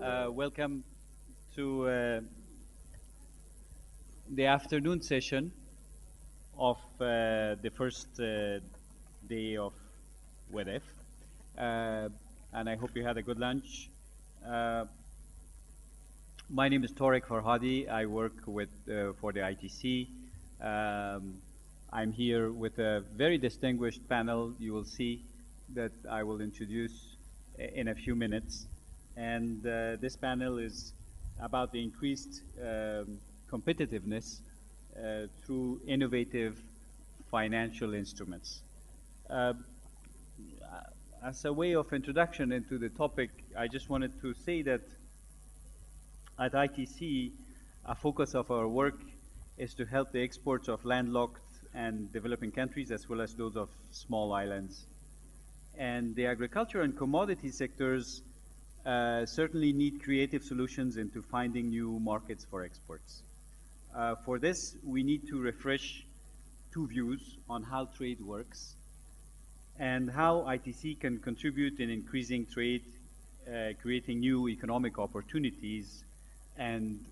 Welcome to the afternoon session of the first day of WEDF. And I hope you had a good lunch. My name is Tariq Farhadi. I work with for the ITC. I'm here with a very distinguished panel. You will see that I will introduce in a few minutes. And this panel is about the increased competitiveness through innovative financial instruments. As a way of introduction into the topic, I just wanted to say that at ITC, a focus of our work is to help the exports of landlocked and developing countries as well as those of small islands. And the agriculture and commodity sectors certainly need creative solutions into finding new markets for exports. For this, we need to refresh two views on how trade works and how ITC can contribute in increasing trade, creating new economic opportunities, and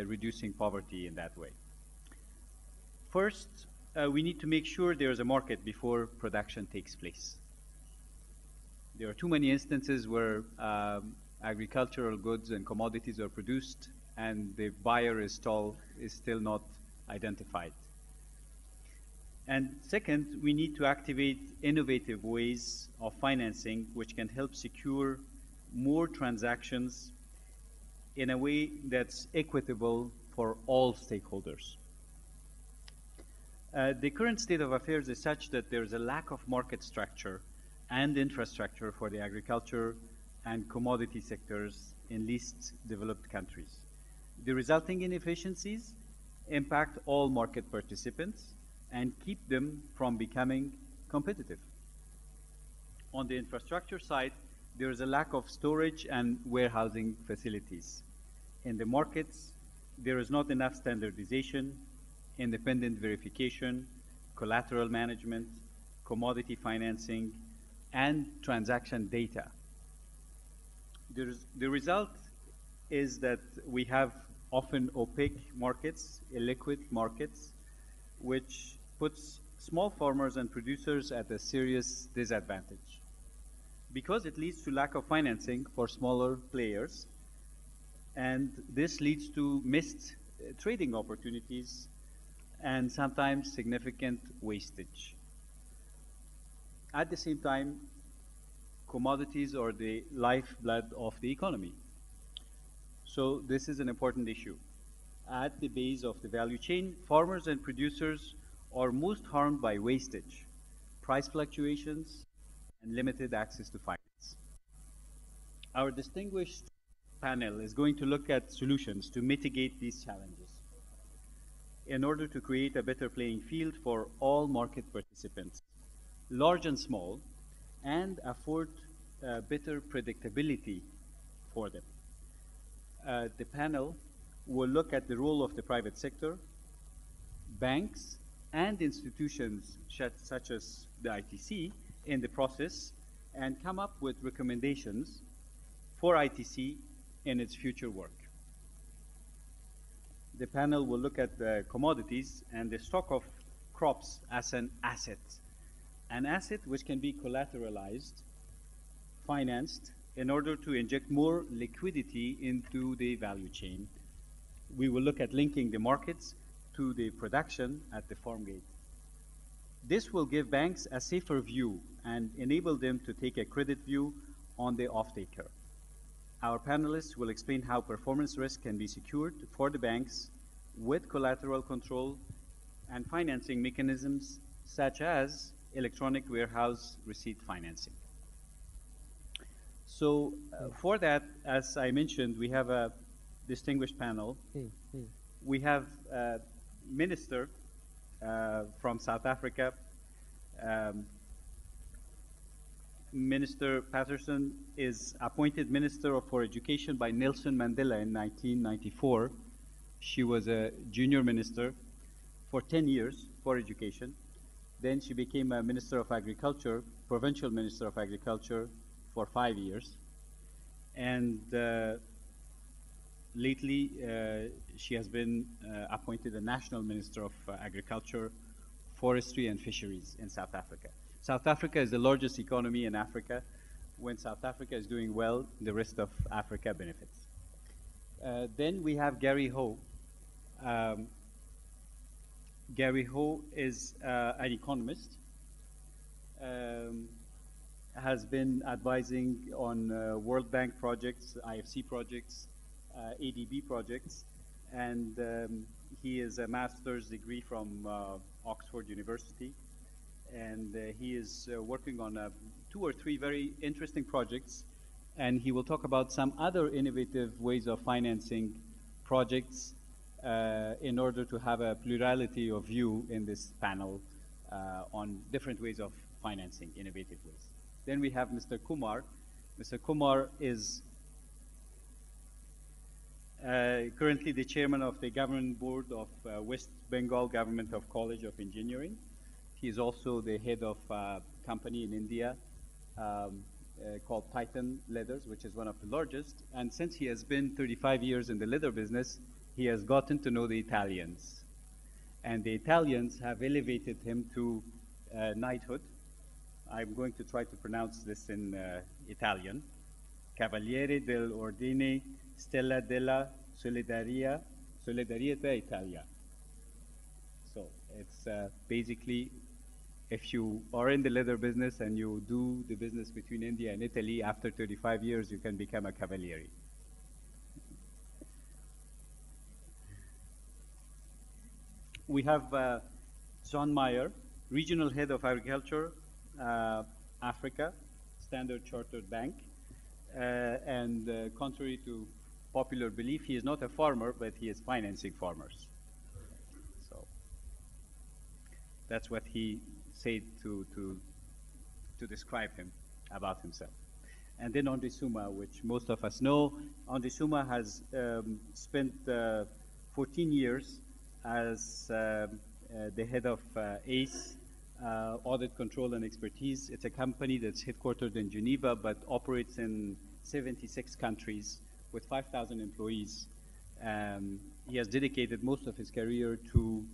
reducing poverty in that way. First, we need to make sure there is a market before production takes place. There are too many instances where agricultural goods and commodities are produced and the buyer is still not identified. And second, we need to activate innovative ways of financing which can help secure more transactions in a way that's equitable for all stakeholders. The current state of affairs is such that there's a lack of market structure and infrastructure for the agriculture and commodity sectors in least developed countries. The resulting inefficiencies impact all market participants and keep them from becoming competitive. On the infrastructure side, there is a lack of storage and warehousing facilities. In the markets, there is not enough standardization, independent verification, collateral management, commodity financing, and transaction data. The result is that we have often opaque markets, illiquid markets, which puts small farmers and producers at a serious disadvantage because it leads to lack of financing for smaller players, and this leads to missed trading opportunities and sometimes significant wastage. At the same time, commodities are the lifeblood of the economy. So this is an important issue. At the base of the value chain, farmers and producers are most harmed by wastage, price fluctuations, and limited access to finance. Our distinguished panel is going to look at solutions to mitigate these challenges in order to create a better playing field for all market participants, large and small, and afford better predictability for them. The panel will look at the role of the private sector, banks, and institutions such as the ITC in the process and come up with recommendations for ITC in its future work. The panel will look at the commodities and the stock of crops as an asset which can be collateralized, financed, in order to inject more liquidity into the value chain. We will look at linking the markets to the production at the farm gate. This will give banks a safer view and enable them to take a credit view on the off-taker. Our panelists will explain how performance risk can be secured for the banks with collateral control and financing mechanisms such as electronic warehouse receipt financing. So for that, as I mentioned, we have a distinguished panel. We have a minister from South Africa. Minister Patterson is appointed Minister for Education by Nelson Mandela in 1994. She was a junior minister for 10 years for education. Then she became a Minister of Agriculture, Provincial Minister of Agriculture for 5 years. And lately, she has been appointed the National Minister of Agriculture, Forestry and Fisheries in South Africa. South Africa is the largest economy in Africa. When South Africa is doing well, the rest of Africa benefits. Then we have Gary Ho. Gary Ho is an economist, has been advising on World Bank projects, IFC projects, ADB projects, and he is a master's degree from Oxford University, and he is working on 2 or 3 very interesting projects, and he will talk about some other innovative ways of financing projects in order to have a plurality of view in this panel on different ways of financing, innovative ways. Then we have Mr. Kumar. Mr. Kumar is currently the chairman of the government board of West Bengal Government of College of Engineering. He is also the head of a company in India called Titan Leathers, which is one of the largest. And since he has been 35 years in the leather business, he has gotten to know the Italians. And the Italians have elevated him to knighthood. I'm going to try to pronounce this in Italian. Cavaliere dell'Ordine Stella della Solidarietà Italia. So it's basically, if you are in the leather business and you do the business between India and Italy, after 35 years, you can become a cavaliere. We have John Meyer, Regional Head of Agriculture, Africa, Standard Chartered Bank. And contrary to popular belief, he is not a farmer, but he is financing farmers. So that's what he said to describe him, about himself. And then Andre Suma, which most of us know. Andre Suma has spent 14 years as the head of ACE, Audit Control and Expertise. It's a company that's headquartered in Geneva, but operates in 76 countries with 5,000 employees. He has dedicated most of his career to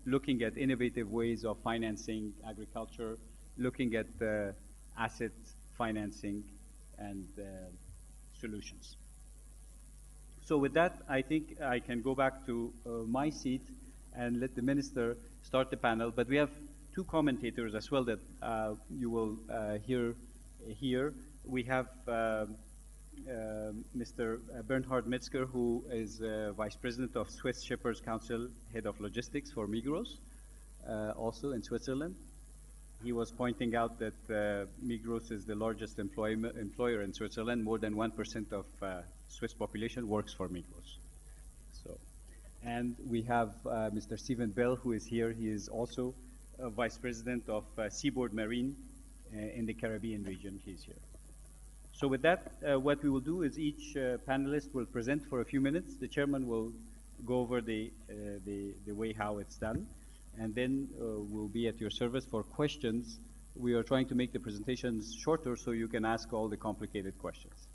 looking at innovative ways of financing agriculture, looking at asset financing and solutions. So with that, I think I can go back to my seat and let the minister start the panel. But we have 2 commentators as well that you will hear here. We have Mr. Bernhard Metzger, who is Vice President of Swiss Shippers Council, Head of Logistics for Migros, also in Switzerland. He was pointing out that Migros is the largest employer in Switzerland. More than 1% of Swiss population works for Migros. So, and we have Mr. Stephen Bell, who is here. He is also Vice President of Seaboard Marine in the Caribbean region. He's here. So with that, what we will do is each panelist will present for a few minutes. The chairman will go over the way how it's done, and then we'll be at your service for questions. We are trying to make the presentations shorter so you can ask all the complicated questions.